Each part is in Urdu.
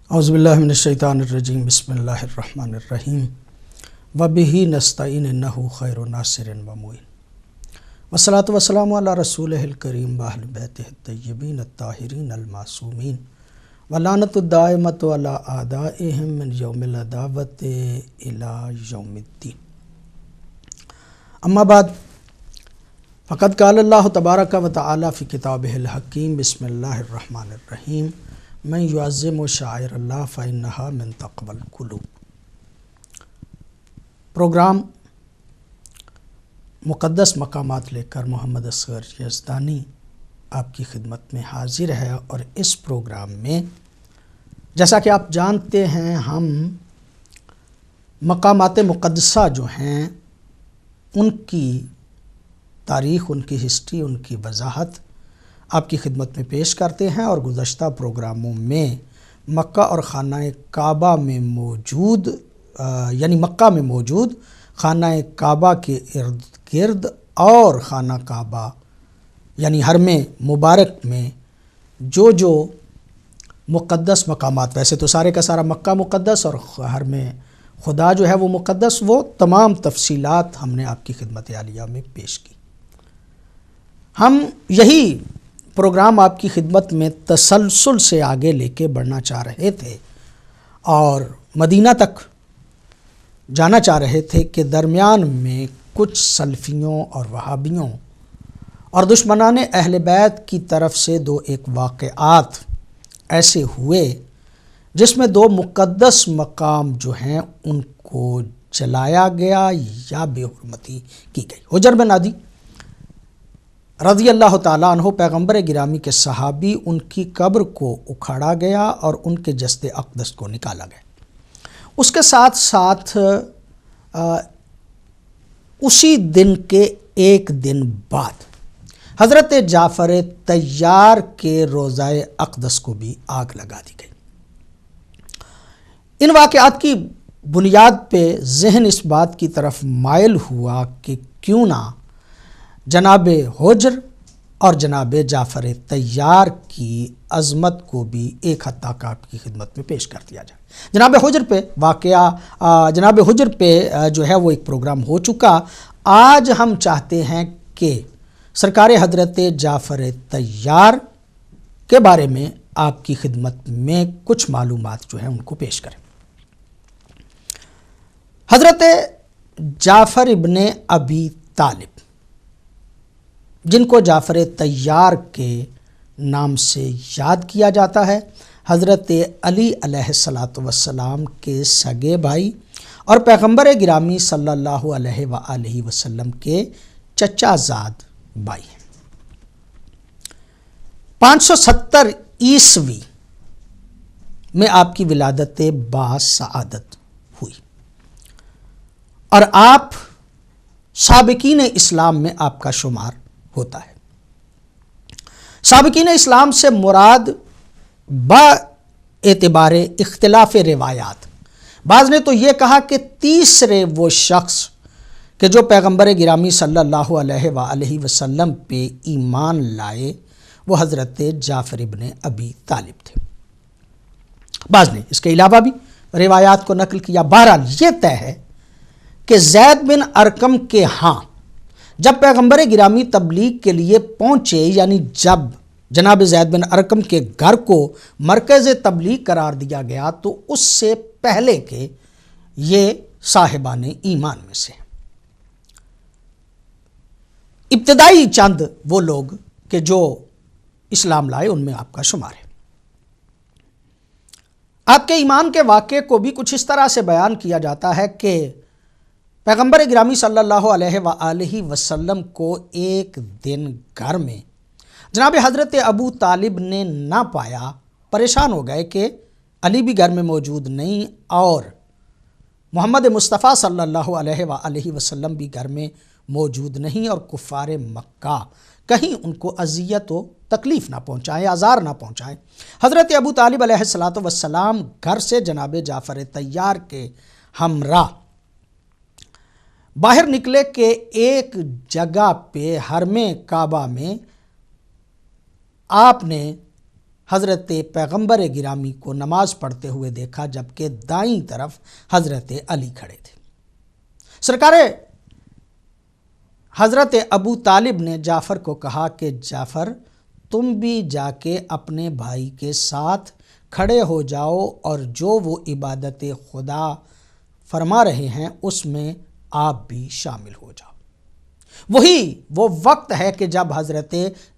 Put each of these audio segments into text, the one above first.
اعوذ باللہ من الشیطان الرجیم بسم اللہ الرحمن الرحیم وبہ نستعین انہ خیر ناصر و معین والصلاۃ والسلام علی رسولہ الکریم واہل بیتہ الطیبین الطاہرین المعصومین ولعنۃ الدائمۃ علی اعدائہم من یوم العداوۃ الی یوم الدین۔ اما بعد فقد قال اللہ تبارک و تعالی فی کتابہ الحکیم بسم اللہ الرحمن الرحیم من یعظم شعائر اللہ فإنہا من تقوی القلوب۔ پروگرام مقدس مقامات لے کر محمد اصغر یزدانی آپ کی خدمت میں حاضر ہے، اور اس پروگرام میں جیسا کہ آپ جانتے ہیں ہم مقامات مقدسہ جو ہیں ان کی تاریخ، ان کی ہسٹری، ان کی وضاحت آپ کی خدمت میں پیش کرتے ہیں، اور گزشتہ پروگراموں میں مکہ اور خانہ کعبہ میں موجود مکہ میں موجود خانہ کعبہ کے ارد گرد اور خانہ کعبہ یعنی حرم مبارک میں جو مقدس مقامات، ویسے تو سارے کا سارا مکہ مقدس اور حرم خدا جو ہے وہ مقدس، وہ تمام تفصیلات ہم نے آپ کی خدمت عالیہ میں پیش کی۔ ہم یہی پروگرام آپ کی خدمت میں تسلسل سے آگے لے کے بڑھنا چاہ رہے تھے اور مدینہ تک جانا چاہ رہے تھے کہ درمیان میں کچھ سلفیوں اور وہابیوں اور دشمنان اہل بیت کی طرف سے ایک واقعات ایسے ہوئے جس میں دو مقدس مقام جو ہیں ان کو جلایا گیا یا بے حرمتی کی گئی۔ حجر بن عدی رضی اللہ تعالیٰ عنہ پیغمبر گرامی کے صحابی، ان کی قبر کو اکھاڑا گیا اور ان کے جسد اقدس کو نکالا گیا۔ اس کے ساتھ ساتھ اسی دن کے ایک دن بعد حضرت جعفر طیار کے روضہ اقدس کو بھی آگ لگا دی گئی۔ ان واقعات کی بنیاد پہ ذہن اس بات کی طرف مائل ہوا کہ کیوں نہ جناب حجر اور جناب جعفر طیار کی عظمت کو بھی ایک حد تک آپ کی خدمت میں پیش کر دیا جائے۔ جناب حجر پہ جو ہے وہ ایک پروگرام ہو چکا۔ آج ہم چاہتے ہیں کہ سرکار حضرت جعفر طیار کے بارے میں آپ کی خدمت میں کچھ معلومات جو ہیں ان کو پیش کریں۔ حضرت جعفر ابن ابی طالب، جن کو جعفر طیار کے نام سے یاد کیا جاتا ہے، حضرت علی علیہ السلام کے سگے بھائی اور پیغمبر گرامی صلی اللہ علیہ وآلہ وسلم کے چچا زاد بھائی ہیں۔ 570 عیسوی میں آپ کی ولادت باسعادت ہوئی، اور آپ سابقین اسلام میں آپ کا شمار ہوتا ہے۔ سابقین اسلام سے مراد با اعتبار اختلاف روایات، بعض نے تو یہ کہا کہ تیسرے وہ شخص کہ جو پیغمبر گرامی صلی اللہ علیہ وآلہ وسلم پہ ایمان لائے وہ حضرت جعفر ابن ابی طالب تھے۔ بعض نے اس کے علاوہ بھی روایات کو نقل کیا۔ بہرحال یہ طے ہے کہ زید بن ارقم کے ہاں جب پیغمبر گرامی تبلیغ کے لیے پہنچے، یعنی جب جناب زید بن ارقم کے گھر کو مرکز تبلیغ قرار دیا گیا، تو اس سے پہلے کہ یہ صاحبان ایمان میں سے ابتدائی چند وہ لوگ کہ جو اسلام لائے ان میں آپ کا شمار ہے۔ آپ کے ایمان کے واقعے کو بھی کچھ اس طرح سے بیان کیا جاتا ہے کہ پیغمبر گرامی صلی اللہ علیہ وآلہ وسلم کو ایک دن گھر میں جناب حضرت ابو طالب نے نہ پایا، پریشان ہو گئے کہ علی بھی گھر میں موجود نہیں اور محمد مصطفیٰ صلی اللہ علیہ وآلہ وسلم بھی گھر میں موجود نہیں، اور کفار مکہ کہیں ان کو اذیت و تکلیف نہ پہنچائیں، آزار نہ پہنچائیں۔ حضرت ابو طالب علیہ السلام گھر سے جناب جعفر طیار کے ہمراہ باہر نکلے کہ ایک جگہ پہ حرم کعبہ میں آپ نے حضرت پیغمبر گرامی کو نماز پڑھتے ہوئے دیکھا جبکہ دائیں طرف حضرت علی کھڑے تھے۔ سرکار حضرت ابو طالب نے جعفر کو کہا کہ جعفر تم بھی جا کے اپنے بھائی کے ساتھ کھڑے ہو جاؤ اور جو وہ عبادت خدا فرما رہے ہیں اس میں آپ بھی شامل ہو جاؤ۔ وہ وقت ہے کہ جب حضرت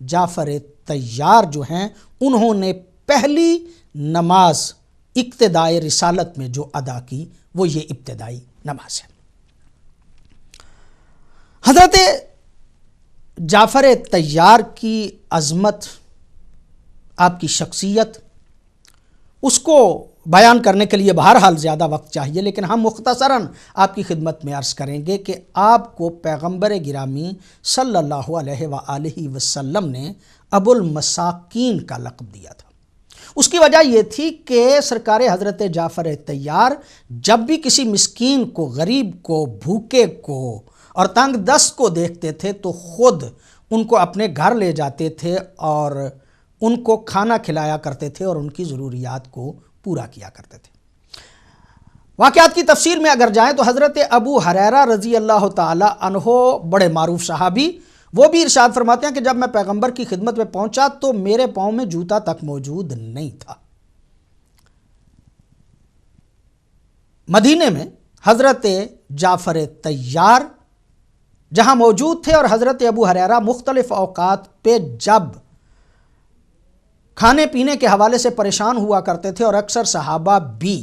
جعفر طیار جو ہیں انہوں نے پہلی نماز اقتدائے رسالت میں جو ادا کی وہ یہ ابتدائی نماز ہے۔ حضرت جعفر طیار کی عظمت، آپ کی شخصیت، اس کو بیان کرنے کے لیے بہرحال زیادہ وقت چاہیے، لیکن ہم مختصراً آپ کی خدمت میں عرض کریں گے کہ آپ کو پیغمبر گرامی صلی اللہ علیہ وآلہ وسلم نے ابو المساکین کا لقب دیا تھا۔ اس کی وجہ یہ تھی کہ سرکار حضرت جعفر طیار جب بھی کسی مسکین کو، غریب کو، بھوکے کو اور تنگ دست کو دیکھتے تھے تو خود ان کو اپنے گھر لے جاتے تھے اور ان کو کھانا کھلایا کرتے تھے اور ان کی ضروریات کو پورا کیا کرتے تھے۔ واقعات کی تفصیل میں اگر جائیں تو حضرت ابو ہریرہ رضی اللہ تعالی عنہ بڑے معروف صحابی، وہ بھی ارشاد فرماتے ہیں کہ جب میں پیغمبر کی خدمت میں پہنچا تو میرے پاؤں میں جوتا تک موجود نہیں تھا۔ مدینے میں حضرت جعفر طیار جہاں موجود تھے اور حضرت ابو ہریرہ مختلف اوقات پہ جب کھانے پینے کے حوالے سے پریشان ہوا کرتے تھے اور اکثر صحابہ بھی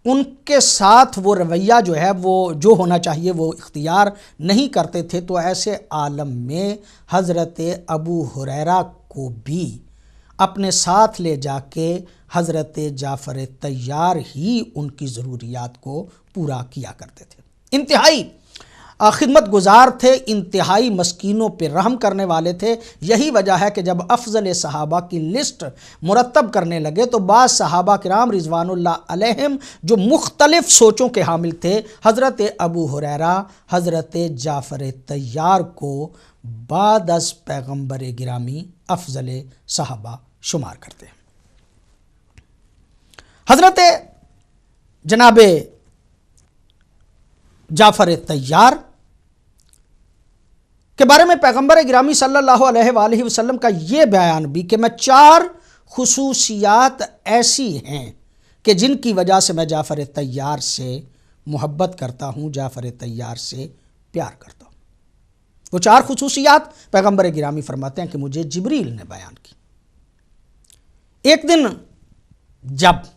ان کے ساتھ وہ رویہ جو ہے وہ جو ہونا چاہیے وہ اختیار نہیں کرتے تھے، تو ایسے عالم میں حضرت ابو ہریرہ کو بھی اپنے ساتھ لے جا کے حضرت جعفر طیار ہی ان کی ضروریات کو پورا کیا کرتے تھے۔ انتہائی خدمت گزار تھے، انتہائی مسکینوں پہ رحم کرنے والے تھے۔ یہی وجہ ہے کہ جب افضل صحابہ کی لسٹ مرتب کرنے لگے تو بعض صحابہ کرام رضوان اللہ علیہم جو مختلف سوچوں کے حامل تھے، حضرت ابو ہریرہ، حضرت جعفر طیار کو بعد از پیغمبر گرامی افضل صحابہ شمار کرتے ہیں۔ حضرت جناب جعفر طیار کے بارے میں پیغمبر گرامی صلی اللہ علیہ وآلہ وسلم کا یہ بیان بھی کہ میں 4 خصوصیات ایسی ہیں کہ جن کی وجہ سے میں جعفر طیار سے محبت کرتا ہوں، جعفر طیار سے پیار کرتا ہوں۔ وہ 4 خصوصیات پیغمبر گرامی فرماتے ہیں کہ مجھے جبریل نے بیان کی۔ ایک دن جب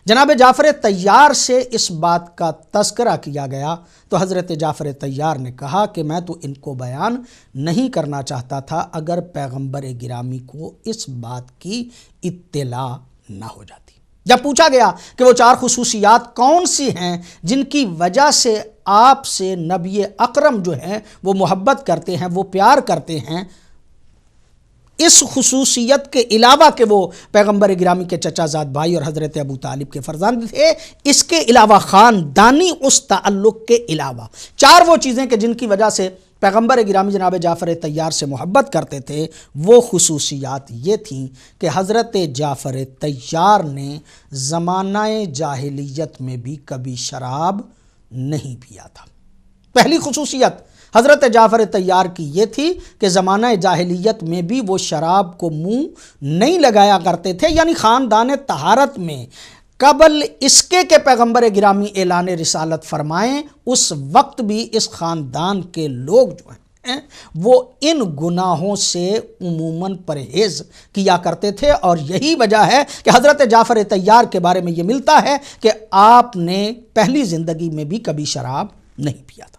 جناب جعفر طیار سے اس بات کا تذکرہ کیا گیا تو حضرت جعفر طیار نے کہا کہ میں تو ان کو بیان نہیں کرنا چاہتا تھا اگر پیغمبر گرامی کو اس بات کی اطلاع نہ ہو جاتی۔ جب پوچھا گیا کہ وہ 4 خصوصیات کون سی ہیں جن کی وجہ سے آپ سے نبی اکرم جو ہیں وہ محبت کرتے ہیں، وہ پیار کرتے ہیں، اس خصوصیت کے علاوہ کہ وہ پیغمبر گرامی کے چچا زاد بھائی اور حضرت ابو طالب کے فرزند تھے، اس کے علاوہ خاندانی اس تعلق کے علاوہ 4 وہ چیزیں کہ جن کی وجہ سے پیغمبر گرامی جناب جعفر طیار سے محبت کرتے تھے، وہ خصوصیات یہ تھیں کہ حضرت جعفر طیار نے زمانہ جاہلیت میں بھی کبھی شراب نہیں پیا تھا۔ پہلی خصوصیت حضرت جعفر طیار کی یہ تھی کہ زمانہ جاہلیت میں بھی وہ شراب کو منہ نہیں لگایا کرتے تھے، یعنی خاندان طہارت میں قبل اس کے کہ پیغمبر گرامی اعلان رسالت فرمائیں اس وقت بھی اس خاندان کے لوگ جو ہیں وہ ان گناہوں سے عموماً پرہیز کیا کرتے تھے، اور یہی وجہ ہے کہ حضرت جعفر طیار کے بارے میں یہ ملتا ہے کہ آپ نے پہلی زندگی میں بھی کبھی شراب نہیں پیا تھا۔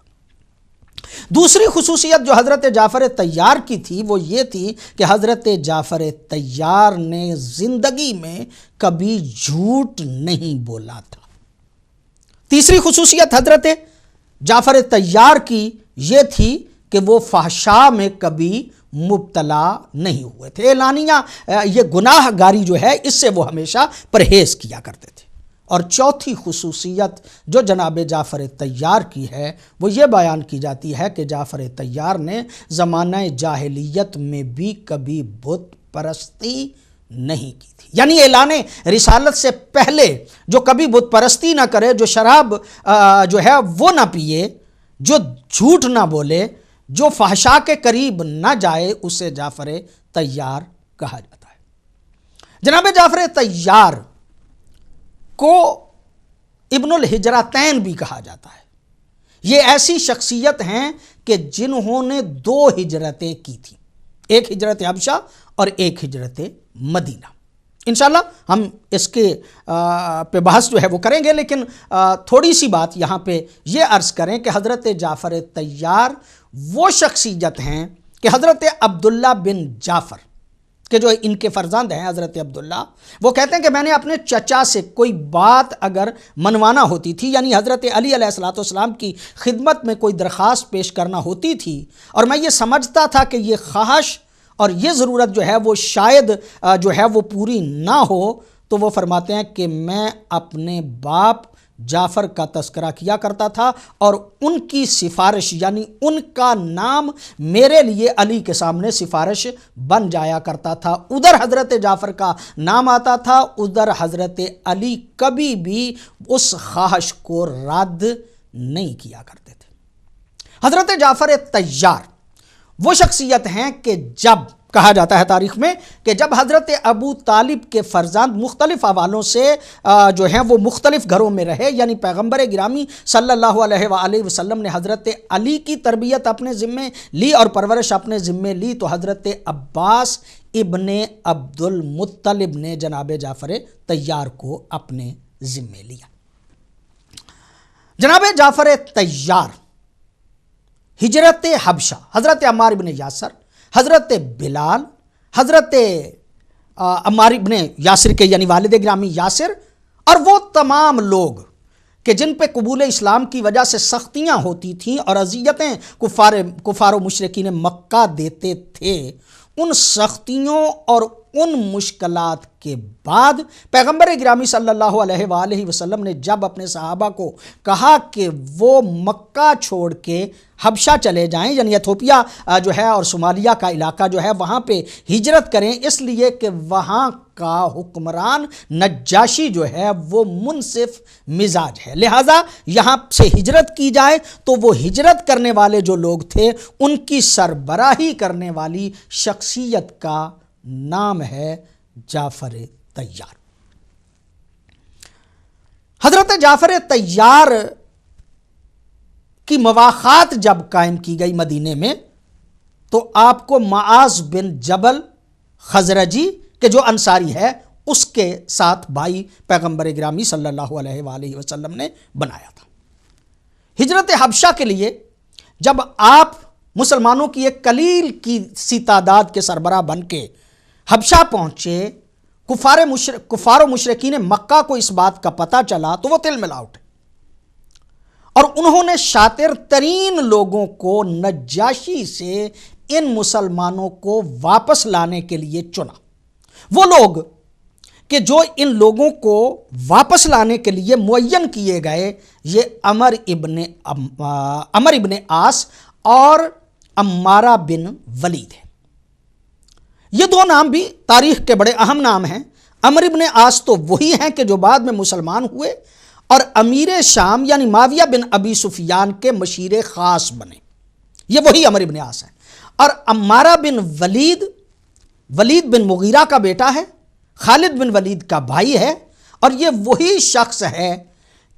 دوسری خصوصیت جو حضرت جعفر طیار کی تھی وہ یہ تھی کہ حضرت جعفر طیار نے زندگی میں کبھی جھوٹ نہیں بولا تھا۔ تیسری خصوصیت حضرت جعفر طیار کی یہ تھی کہ وہ فحشاء میں کبھی مبتلا نہیں ہوئے تھے، اعلانیہ یہ گناہ گاری جو ہے اس سے وہ ہمیشہ پرہیز کیا کرتے تھے۔ اور چوتھی خصوصیت جو جناب جعفر طیار کی ہے وہ یہ بیان کی جاتی ہے کہ جعفر طیار نے زمانہ جاہلیت میں بھی کبھی بت پرستی نہیں کی تھی۔ یعنی اعلان رسالت سے پہلے جو کبھی بت پرستی نہ کرے، جو شراب جو ہے وہ نہ پیے، جو جھوٹ نہ بولے، جو فحشاء کے قریب نہ جائے، اسے جعفر طیار کہا جاتا ہے۔ جناب جعفر طیار کو ابن الحجرتین بھی کہا جاتا ہے۔ یہ ایسی شخصیت ہیں کہ جنہوں نے 2 ہجرتیں کی تھیں، ایک ہجرت حبشہ اور ایک ہجرت مدینہ۔ انشاءاللہ ہم اس کے پہ بحث جو ہے وہ کریں گے، لیکن تھوڑی سی بات یہاں پہ یہ عرض کریں کہ حضرت جعفر طیار وہ شخصیت ہیں کہ حضرت عبداللہ بن جعفر کہ جو ان کے فرزند ہیں حضرت عبداللہ، وہ کہتے ہیں کہ میں نے اپنے چچا سے کوئی بات اگر منوانا ہوتی تھی، یعنی حضرت علی علیہ السلام کی خدمت میں کوئی درخواست پیش کرنا ہوتی تھی، اور میں یہ سمجھتا تھا کہ یہ خواہش اور یہ ضرورت جو ہے وہ شاید جو ہے وہ پوری نہ ہو، تو وہ فرماتے ہیں کہ میں اپنے باپ جعفر کا تذکرہ کیا کرتا تھا اور ان کی سفارش، یعنی ان کا نام میرے لیے علی کے سامنے سفارش بن جایا کرتا تھا۔ ادھر حضرت جعفر کا نام آتا تھا، ادھر حضرت علی کبھی بھی اس خواہش کو رد نہیں کیا کرتے تھے۔ حضرت جعفر طیار وہ شخصیت ہیں کہ جب کہا جاتا ہے تاریخ میں کہ جب حضرت ابو طالب کے فرزند مختلف حوالوں سے جو ہیں وہ مختلف گھروں میں رہے، یعنی پیغمبر گرامی صلی اللہ علیہ وآلہ وسلم نے حضرت علی کی تربیت اپنے ذمے لی اور پرورش اپنے ذمے لی، تو حضرت عباس ابن عبد المطلب نے جناب جعفر طیار کو اپنے ذمے لیا۔ جناب جعفر طیار ہجرت حبشہ، حضرت عمار بن یاسر، حضرت بلال، حضرت عمار بن یاسر کے یعنی والد گرامی یاسر، اور وہ تمام لوگ کہ جن پہ قبول اسلام کی وجہ سے سختیاں ہوتی تھیں اور اذیتیں کفار و مشرکین مکہ دیتے تھے، ان سختیوں اور ان مشکلات کے بعد پیغمبر گرامی صلی اللہ علیہ وآلہ وسلم نے جب اپنے صحابہ کو کہا کہ وہ مکہ چھوڑ کے حبشہ چلے جائیں، یعنی ایتھوپیا جو ہے اور صومالیہ کا علاقہ جو ہے وہاں پہ ہجرت کریں، اس لیے کہ وہاں کا حکمران نجاشی جو ہے وہ منصف مزاج ہے، لہٰذا یہاں سے ہجرت کی جائے، تو وہ ہجرت کرنے والے جو لوگ تھے ان کی سربراہی کرنے والی شخصیت کا نام ہے جعفر طیار۔ حضرت جعفر طیار کی مواخات جب قائم کی گئی مدینے میں، تو آپ کو معاذ بن جبل خزرجی کہ جو انصاری ہے اس کے ساتھ بھائی پیغمبر گرامی صلی اللہ علیہ وآلہ وسلم نے بنایا تھا۔ ہجرت حبشہ کے لیے جب آپ مسلمانوں کی ایک قلیل کی سی تعداد کے سربراہ بن کے حبشہ پہنچے، کفار و مشرکین مکہ کو اس بات کا پتہ چلا تو وہ تل ملا اٹھے اور انہوں نے شاطر ترین لوگوں کو نجاشی سے ان مسلمانوں کو واپس لانے کے لیے چنا۔ وہ لوگ کہ جو ان لوگوں کو واپس لانے کے لیے معین کیے گئے، یہ عمر ابن عاص اور عمارہ بن ولید ہے۔ یہ دو نام بھی تاریخ کے بڑے اہم نام ہیں۔ عمر ابن عاص تو وہی ہیں کہ جو بعد میں مسلمان ہوئے اور امیر شام یعنی معاویہ بن ابی سفیان کے مشیر خاص بنے، یہ وہی عمر ابن عاص ہیں۔ اور عمارہ بن ولید، ولید بن مغیرہ کا بیٹا ہے، خالد بن ولید کا بھائی ہے، اور یہ وہی شخص ہے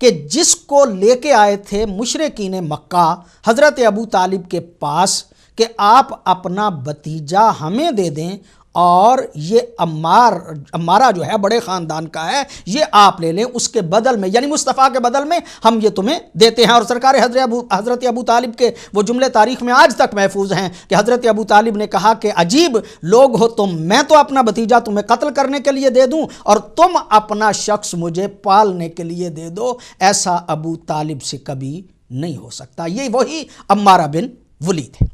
کہ جس کو لے کے آئے تھے مشرکین مکہ حضرت ابو طالب کے پاس کہ آپ اپنا بھتیجا ہمیں دے دیں، اور یہ عمارہ جو ہے بڑے خاندان کا ہے، یہ آپ لے لیں، اس کے بدل میں یعنی مصطفیٰ کے بدل میں ہم یہ تمہیں دیتے ہیں۔ اور سرکار حضرت ابو طالب کے وہ جملے تاریخ میں آج تک محفوظ ہیں کہ حضرت ابو طالب نے کہا کہ عجیب لوگ ہو تم، میں تو اپنا بھتیجا تمہیں قتل کرنے کے لیے دے دوں اور تم اپنا شخص مجھے پالنے کے لیے دے دو، ایسا ابو طالب سے کبھی نہیں ہو سکتا۔ یہ وہی عمارہ بن ولید ہے۔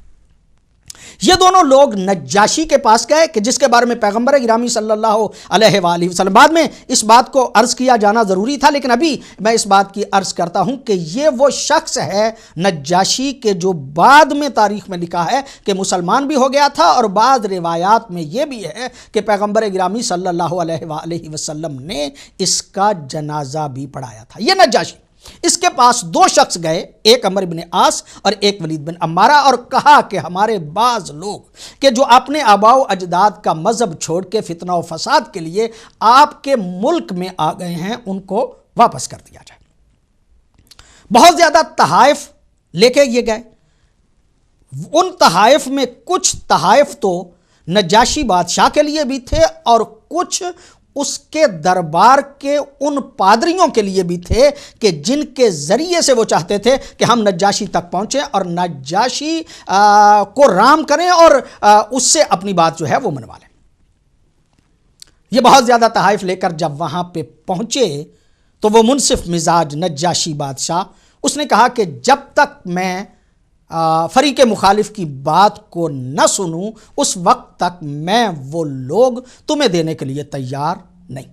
یہ دونوں لوگ نجاشی کے پاس گئے کہ جس کے بارے میں پیغمبر گرامی صلی اللہ علیہ وآلہ وسلم، بعد میں اس بات کو عرض کیا جانا ضروری تھا لیکن ابھی میں اس بات کی عرض کرتا ہوں کہ یہ وہ شخص ہے نجاشی کے جو بعد میں تاریخ میں لکھا ہے کہ مسلمان بھی ہو گیا تھا، اور بعض روایات میں یہ بھی ہے کہ پیغمبر گرامی صلی اللہ علیہ وآلہ وسلم نے اس کا جنازہ بھی پڑھایا تھا۔ یہ نجاشی، اس کے پاس دو شخص گئے، ایک عمرو بن عاص اور ایک ولید بن عمارہ، اور کہا کہ ہمارے بعض لوگ کہ جو اپنے آباء و اجداد کا مذہب چھوڑ کے فتنہ و فساد کے لیے آپ کے ملک میں آ گئے ہیں، ان کو واپس کر دیا جائے۔ بہت زیادہ تحائف لے کے یہ گئے۔ ان تحائف میں کچھ تحائف تو نجاشی بادشاہ کے لیے بھی تھے اور کچھ اس کے دربار کے ان پادریوں کے لیے بھی تھے کہ جن کے ذریعے سے وہ چاہتے تھے کہ ہم نجاشی تک پہنچیں اور نجاشی کو رام کریں اور اس سے اپنی بات جو ہے وہ منوا لیں۔ یہ بہت زیادہ تحائف لے کر جب وہاں پہ پہنچے تو وہ منصف مزاج نجاشی بادشاہ، اس نے کہا کہ جب تک میں فریق مخالف کی بات کو نہ سنوں اس وقت تک میں وہ لوگ تمہیں دینے کے لیے تیار نہیں۔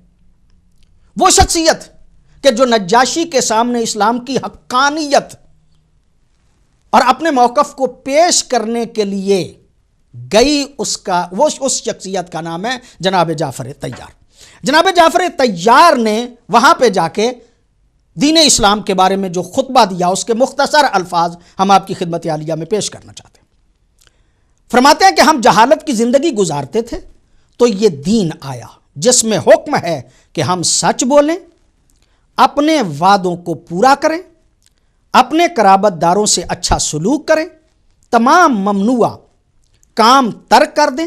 وہ شخصیت کہ جو نجاشی کے سامنے اسلام کی حقانیت اور اپنے موقف کو پیش کرنے کے لیے گئی، اس شخصیت کا نام ہے جناب جعفر طیار۔ جناب جعفر طیار نے وہاں پہ جا کے دین اسلام کے بارے میں جو خطبہ دیا، اس کے مختصر الفاظ ہم آپ کی خدمت عالیہ میں پیش کرنا چاہتے ہیں۔ فرماتے ہیں کہ ہم جہالت کی زندگی گزارتے تھے تو یہ دین آیا جس میں حکم ہے کہ ہم سچ بولیں، اپنے وعدوں کو پورا کریں، اپنے قرابت داروں سے اچھا سلوک کریں، تمام ممنوع کام ترک کر دیں،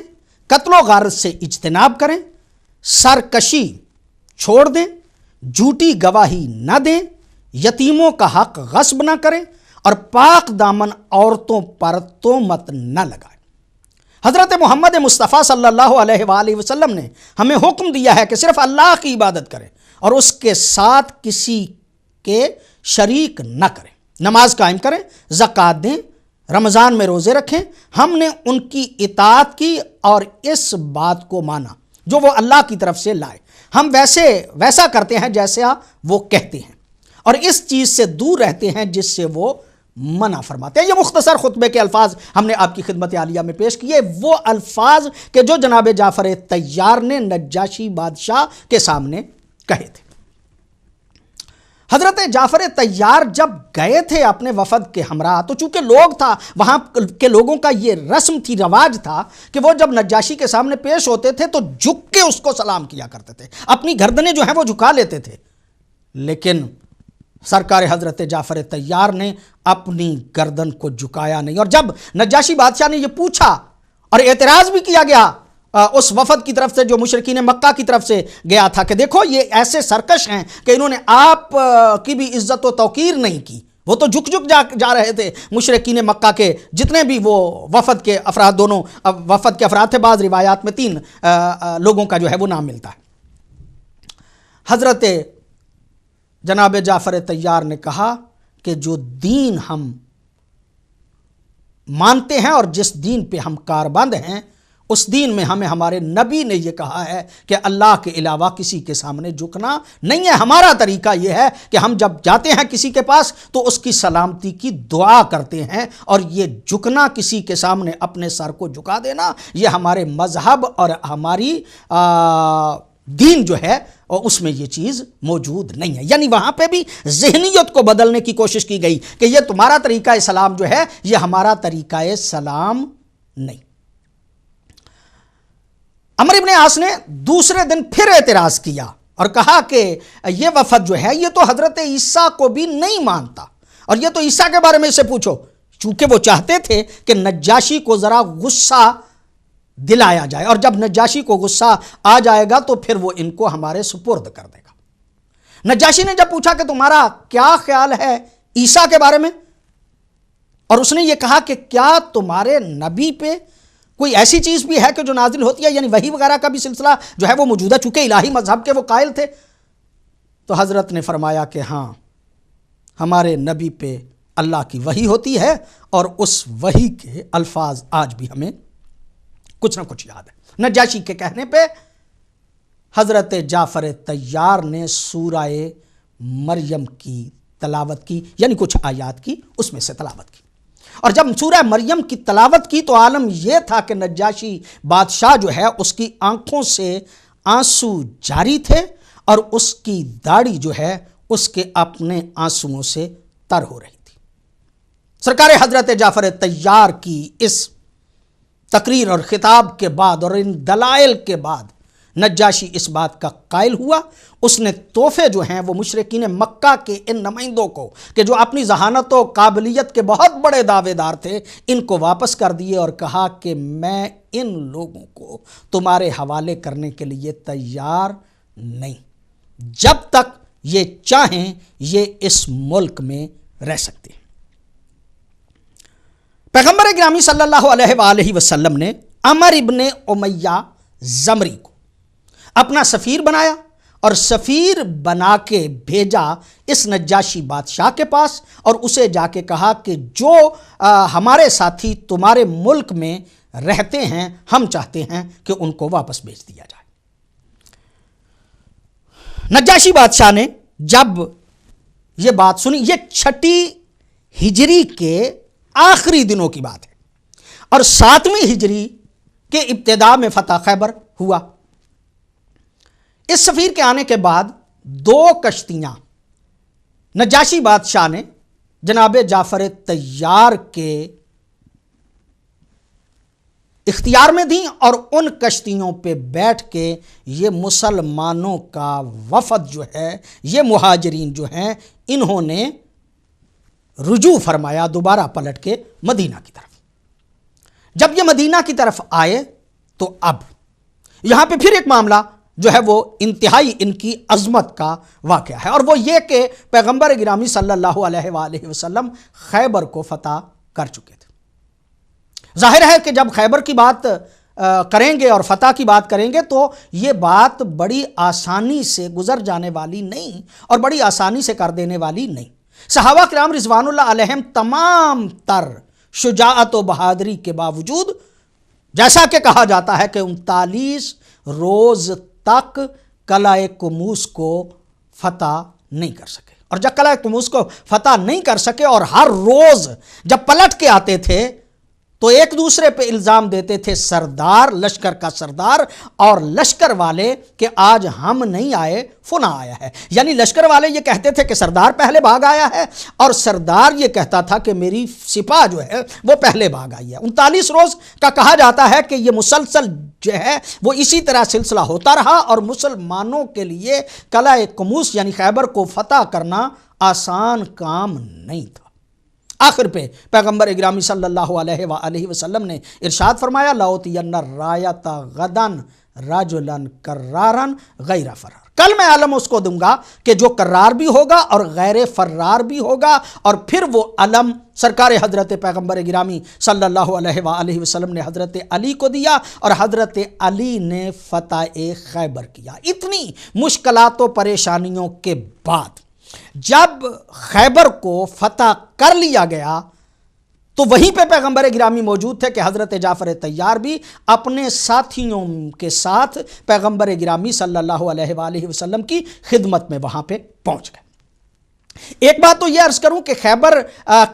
قتل و غارت سے اجتناب کریں، سرکشی چھوڑ دیں، جھوٹی گواہی نہ دیں، یتیموں کا حق غصب نہ کریں اور پاک دامن عورتوں پر تہمت نہ لگائیں۔ حضرت محمد مصطفیٰ صلی اللہ علیہ وآلہ وسلم نے ہمیں حکم دیا ہے کہ صرف اللہ کی عبادت کریں اور اس کے ساتھ کسی کے شریک نہ کریں، نماز قائم کریں، زکوٰۃ دیں، رمضان میں روزے رکھیں۔ ہم نے ان کی اطاعت کی اور اس بات کو مانا جو وہ اللہ کی طرف سے لائے۔ ہم ویسا کرتے ہیں جیسا وہ کہتے ہیں اور اس چیز سے دور رہتے ہیں جس سے وہ منع فرماتے ہیں۔ یہ مختصر خطبے کے الفاظ ہم نے آپ کی خدمت عالیہ میں پیش کیے، وہ الفاظ کہ جو جناب جعفر طیار نے نجاشی بادشاہ کے سامنے کہے تھے۔ حضرت جعفر طیار جب گئے تھے اپنے وفد کے ہمراہ تو چونکہ لوگ تھا، وہاں کے لوگوں کا یہ رسم تھی، رواج تھا کہ وہ جب نجاشی کے سامنے پیش ہوتے تھے تو جھک کے اس کو سلام کیا کرتے تھے، اپنی گردنیں جو ہیں وہ جھکا لیتے تھے۔ لیکن سرکار حضرت جعفر طیار نے اپنی گردن کو جھکایا نہیں، اور جب نجاشی بادشاہ نے یہ پوچھا اور اعتراض بھی کیا گیا اس وفد کی طرف سے جو مشرکین مکہ کی طرف سے گیا تھا کہ دیکھو یہ ایسے سرکش ہیں کہ انہوں نے آپ کی بھی عزت و توقیر نہیں کی، وہ تو جھک جا رہے تھے مشرکین مکہ کے جتنے بھی وہ وفد کے افراد، دونوں وفد کے افراد تھے، بعض روایات میں 3 لوگوں کا جو ہے وہ نام ملتا ہے۔ حضرت جناب جعفر طیار نے کہا کہ جو دین ہم مانتے ہیں اور جس دین پہ ہم کاربند ہیں، اس دین میں ہمیں ہمارے نبی نے یہ کہا ہے کہ اللہ کے علاوہ کسی کے سامنے جھکنا نہیں ہے۔ ہمارا طریقہ یہ ہے کہ ہم جب جاتے ہیں کسی کے پاس تو اس کی سلامتی کی دعا کرتے ہیں، اور یہ جھکنا، کسی کے سامنے اپنے سر کو جھکا دینا، یہ ہمارے مذہب اور ہماری دین جو ہے اس میں یہ چیز موجود نہیں ہے۔ یعنی وہاں پہ بھی ذہنیت کو بدلنے کی کوشش کی گئی کہ یہ تمہارا طریقہ سلام جو ہے یہ ہمارا طریقہ سلام نہیں۔ عمرو بن عاص نے دوسرے دن پھر اعتراض کیا اور کہا کہ یہ وفد جو ہے یہ تو حضرت عیسیٰ کو بھی نہیں مانتا، اور یہ تو عیسیٰ کے بارے میں سے پوچھو، چونکہ وہ چاہتے تھے کہ نجاشی کو ذرا غصہ دلایا جائے، اور جب نجاشی کو غصہ آ جائے گا تو پھر وہ ان کو ہمارے سپرد کر دے گا۔ نجاشی نے جب پوچھا کہ تمہارا کیا خیال ہے عیسیٰ کے بارے میں، اور اس نے یہ کہا کہ کیا تمہارے نبی پہ کوئی ایسی چیز بھی ہے کہ جو نازل ہوتی ہے، یعنی وحی وغیرہ کا بھی سلسلہ جو ہے وہ موجودہ، چونکہ الہی مذہب کے وہ قائل تھے، تو حضرت نے فرمایا کہ ہاں، ہمارے نبی پہ اللہ کی وحی ہوتی ہے اور اس وحی کے الفاظ آج بھی ہمیں کچھ نہ کچھ یاد ہے۔ نجاشی کے کہنے پہ حضرت جعفر طیار نے سورہ مریم کی تلاوت کی، یعنی کچھ آیات کی، اس میں سے تلاوت کی۔ اور جب سورہ مریم کی تلاوت کی تو عالم یہ تھا کہ نجاشی بادشاہ جو ہے اس کی آنکھوں سے آنسو جاری تھے اور اس کی داڑھی جو ہے اس کے اپنے آنسوؤں سے تر ہو رہی تھی۔ سرکار حضرت جعفر طیار کی اس تقریر اور خطاب کے بعد اور ان دلائل کے بعد نجاشی اس بات کا قائل ہوا۔ اس نے تحفے جو ہیں وہ مشرکین مکہ کے ان نمائندوں کو کہ جو اپنی ذہانت و قابلیت کے بہت بڑے دعوے دار تھے، ان کو واپس کر دیے اور کہا کہ میں ان لوگوں کو تمہارے حوالے کرنے کے لیے تیار نہیں، جب تک یہ چاہیں یہ اس ملک میں رہ سکتے ہیں۔ پیغمبر گرامی صلی اللہ علیہ وآلہ وسلم نے عمر ابن امیہ زمری کو اپنا سفیر بنایا اور سفیر بنا کے بھیجا اس نجاشی بادشاہ کے پاس، اور اسے جا کے کہا کہ جو ہمارے ساتھی تمہارے ملک میں رہتے ہیں ہم چاہتے ہیں کہ ان کو واپس بھیج دیا جائے۔ نجاشی بادشاہ نے جب یہ بات سنی، یہ 6 ہجری کے آخری دنوں کی بات ہے اور 7ویں ہجری کے ابتدا میں فتح خیبر ہوا۔ اس سفیر کے آنے کے بعد 2 کشتیاں نجاشی بادشاہ نے جناب جعفر طیار کے اختیار میں دیں اور ان کشتیوں پہ بیٹھ کے یہ مسلمانوں کا وفد جو ہے، یہ مہاجرین جو ہیں، انہوں نے رجوع فرمایا دوبارہ پلٹ کے مدینہ کی طرف۔ جب یہ مدینہ کی طرف آئے تو اب یہاں پہ پھر ایک معاملہ جو ہے وہ انتہائی ان کی عظمت کا واقعہ ہے، اور وہ یہ کہ پیغمبر گرامی صلی اللہ علیہ وآلہ وسلم خیبر کو فتح کر چکے تھے۔ ظاہر ہے کہ جب خیبر کی بات کریں گے اور فتح کی بات کریں گے تو یہ بات بڑی آسانی سے گزر جانے والی نہیں اور بڑی آسانی سے کر دینے والی نہیں۔ صحابہ کرام رضوان اللہ علیہم تمام تر شجاعت و بہادری کے باوجود، جیسا کہ کہا جاتا ہے کہ 39 روز تک قلعہ قموس کو فتح نہیں کر سکے، اور جب قلعہ قموس کو فتح نہیں کر سکے اور ہر روز جب پلٹ کے آتے تھے تو ایک دوسرے پہ الزام دیتے تھے سردار، لشکر کا سردار اور لشکر والے کہ آج ہم نہیں آئے فلاں آیا ہے، یعنی لشکر والے یہ کہتے تھے کہ سردار پہلے بھاگ آیا ہے اور سردار یہ کہتا تھا کہ میری سپاہ جو ہے وہ پہلے بھاگ آئی ہے۔ 39 روز کا کہا جاتا ہے کہ یہ مسلسل جو ہے وہ اسی طرح سلسلہ ہوتا رہا، اور مسلمانوں کے لیے قلعہ قموس یعنی خیبر کو فتح کرنا آسان کام نہیں تھا۔ آخر پہ پیغمبر گرامی صلی اللہ علیہ وآلہ وسلم نے ارشاد فرمایا لَأُوتِيَنَّ الرَّایَةَ غَدًا رَجُلًا كَرَّارًا غَیْرَ فَرَّارٍ، کل میں علم اس کو دوں گا کہ جو کرار بھی ہوگا اور غیر فرار بھی ہوگا، اور پھر وہ علم سرکار حضرت پیغمبر گرامی صلی اللہ علیہ وآلہ وسلم نے حضرت علی کو دیا اور حضرت علی نے فتح خیبر کیا۔ اتنی مشکلات و پریشانیوں کے بعد جب خیبر کو فتح کر لیا گیا تو وہیں پہ پیغمبر گرامی موجود تھے کہ حضرت جعفر طیار بھی اپنے ساتھیوں کے ساتھ پیغمبر گرامی صلی اللہ علیہ وآلہ وسلم کی خدمت میں وہاں پہ پہنچ گئے۔ ایک بات تو یہ عرض کروں کہ خیبر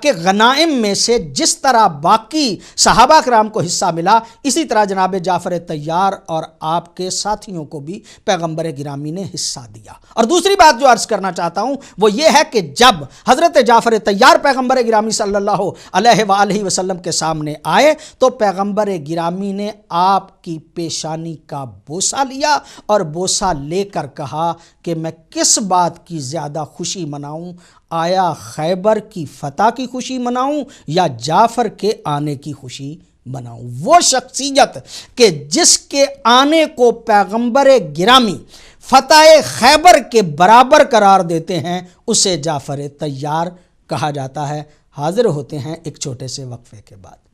کے غنائم میں سے جس طرح باقی صحابہ کرام کو حصہ ملا، اسی طرح جناب جعفر طیار اور آپ کے ساتھیوں کو بھی پیغمبر گرامی نے حصہ دیا۔ اور دوسری بات جو عرض کرنا چاہتا ہوں وہ یہ ہے کہ جب حضرت جعفر طیار پیغمبر گرامی صلی اللہ علیہ وآلہ وسلم کے سامنے آئے تو پیغمبر گرامی نے آپ کی پیشانی کا بوسہ لیا اور بوسہ لے کر کہا کہ میں کس بات کی زیادہ خوشی مناؤں، آیا خیبر کی فتح کی خوشی مناؤں یا جعفر کے آنے کی خوشی مناؤں۔ وہ شخصیت کہ جس کے آنے کو پیغمبر گرامی فتح خیبر کے برابر قرار دیتے ہیں اسے جعفر طیار کہا جاتا ہے۔ حاضر ہوتے ہیں ایک چھوٹے سے وقفے کے بعد۔